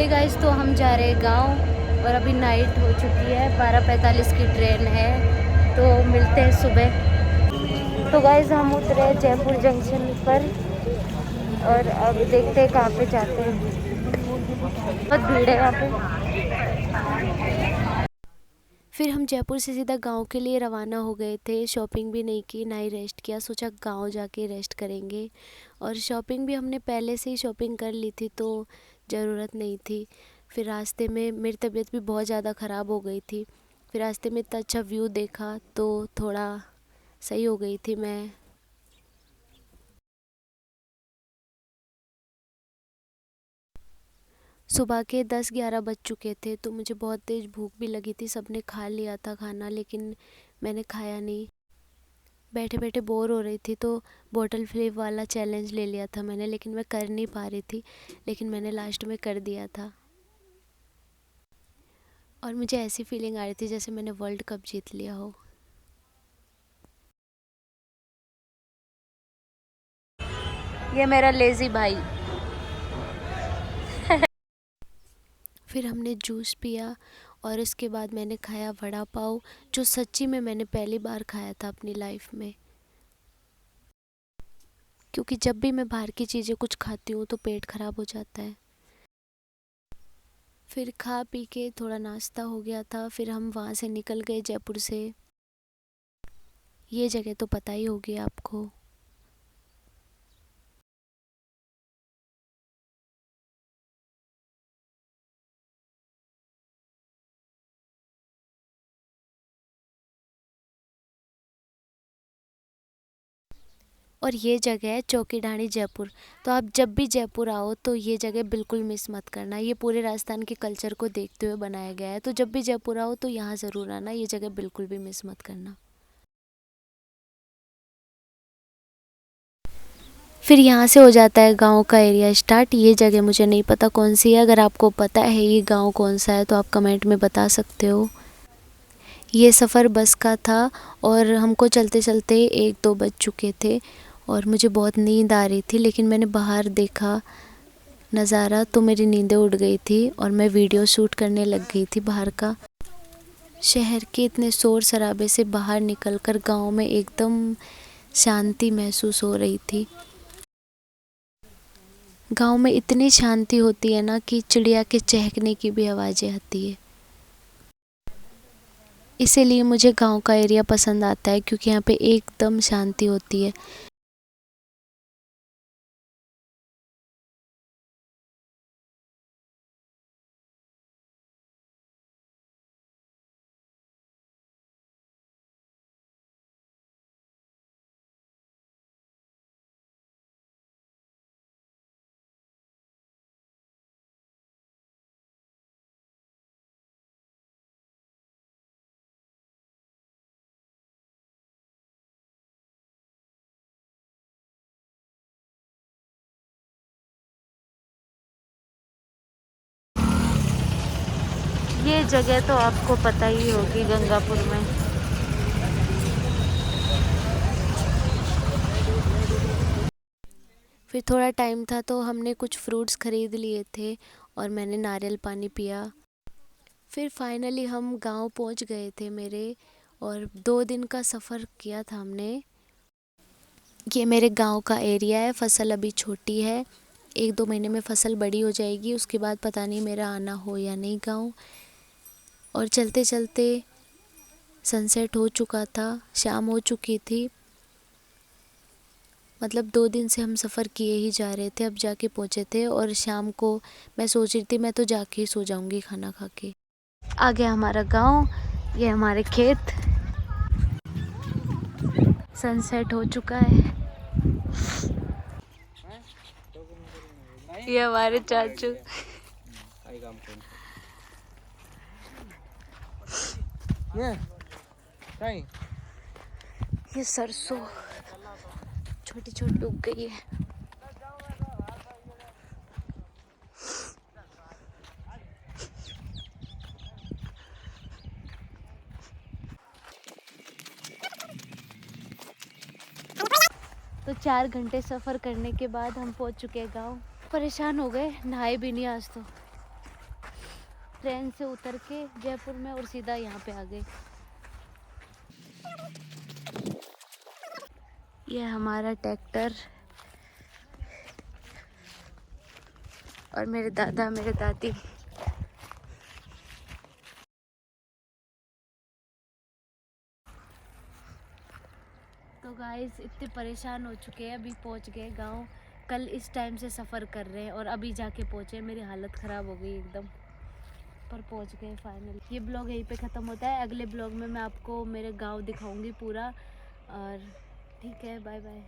Hey guys, तो हम जा रहे हैं गांव और अभी नाइट हो चुकी है। 12:45 की ट्रेन है, तो मिलते हैं सुबह। तो गाइस, हम उतरे जयपुर जंक्शन पर और अब देखते हैं कहाँ पे जाते हैं। बहुत भीड़ है यहाँ पे। फिर हम जयपुर से सीधा गांव के लिए रवाना हो गए थे। शॉपिंग भी नहीं की, ना ही रेस्ट किया। सोचा गांव जाके रेस्ट करेंगे। और शॉपिंग भी हमने पहले से ही शॉपिंग कर ली थी, तो ज़रूरत नहीं थी। फिर रास्ते में मेरी तबीयत भी बहुत ज़्यादा ख़राब हो गई थी। फिर रास्ते में इतना अच्छा व्यू देखा तो थोड़ा सही हो गई थी मैं। सुबह के 10-11 बज चुके थे, तो मुझे बहुत तेज़ भूख भी लगी थी। सबने खा लिया था खाना, लेकिन मैंने खाया नहीं। बैठे बैठे बोर हो रही थी, तो बॉटल फ्लिप वाला चैलेंज ले लिया था मैंने, लेकिन मैं कर नहीं पा रही थी। लेकिन मैंने लास्ट में कर दिया था। और मुझे ऐसी फीलिंग आ रही थी जैसे मैंने वर्ल्ड कप जीत लिया हो। ये मेरा लेज़ी भाई। फिर हमने जूस पिया और उसके बाद मैंने खाया वड़ा पाव, जो सच्ची में मैंने पहली बार खाया था अपनी लाइफ में। क्योंकि जब भी मैं बाहर की चीज़ें कुछ खाती हूँ तो पेट खराब हो जाता है। फिर खा पी के थोड़ा नाश्ता हो गया था। फिर हम वहाँ से निकल गए जयपुर से। ये जगह तो पता ही होगी आपको। और ये जगह है चौकीढाणी जयपुर। तो आप जब भी जयपुर आओ तो ये जगह बिल्कुल मिस मत करना। ये पूरे राजस्थान के कल्चर को देखते हुए बनाया गया है, तो जब भी जयपुर आओ तो यहाँ ज़रूर आना। ये जगह बिल्कुल भी मिस मत करना। फिर यहाँ से हो जाता है गांव का एरिया स्टार्ट। ये जगह मुझे नहीं पता कौन सी है। अगर आपको पता है ये गांव कौन सा है तो आप कमेंट में बता सकते हो। ये सफ़र बस का था और हमको चलते चलते 1-2 बज चुके थे और मुझे बहुत नींद आ रही थी। लेकिन मैंने बाहर देखा नज़ारा तो मेरी नींदें उड़ गई थी और मैं वीडियो शूट करने लग गई थी बाहर का। शहर के इतने शोर शराबे से बाहर निकलकर गांव में एकदम शांति महसूस हो रही थी। गांव में इतनी शांति होती है ना कि चिड़िया के चहकने की भी आवाज़ें आती है। इसीलिए मुझे गांव का एरिया पसंद आता है, क्योंकि यहाँ पे एकदम शांति होती है। ये जगह तो आपको पता ही होगी, गंगापुर में। फिर थोड़ा टाइम था तो हमने कुछ फ्रूट्स खरीद लिए थे और मैंने नारियल पानी पिया। फिर फाइनली हम गांव पहुंच गए थे मेरे। और 2 दिन का सफ़र किया था हमने। ये मेरे गांव का एरिया है। फसल अभी छोटी है, 1-2 महीने में फसल बड़ी हो जाएगी। उसके बाद पता नहीं मेरा आना हो या नहीं गांव। और चलते चलते सनसेट हो चुका था, शाम हो चुकी थी। मतलब 2 दिन से हम सफ़र किए ही जा रहे थे, अब जाके पहुँचे थे। और शाम को मैं सोच रही थी मैं तो जाके ही सो जाऊंगी खाना खा के। आ गया हमारा गांव, ये हमारे खेत। सनसेट हो चुका है। ये हमारे चाचू। ये सरसों छोटी छोटी उग गई है। तो 4 घंटे सफ़र करने के बाद हम पहुंच चुके हैं गांव। परेशान हो गए, नहाए भी नहीं आज तो। ट्रेन से उतर के जयपुर में और सीधा यहाँ पे आ गए। ये हमारा ट्रैक्टर और मेरे दादा मेरे दादी। तो गाइस इतने परेशान हो चुके हैं, अभी पहुंच गए गांव। कल इस टाइम से सफ़र कर रहे हैं और अभी जाके पहुंचे। मेरी हालत ख़राब हो गई एकदम, पर पहुंच गए फाइनल। ये ब्लॉग यहीं पे ख़त्म होता है। अगले ब्लॉग में मैं आपको मेरे गांव दिखाऊंगी पूरा। और ठीक है, बाय बाय।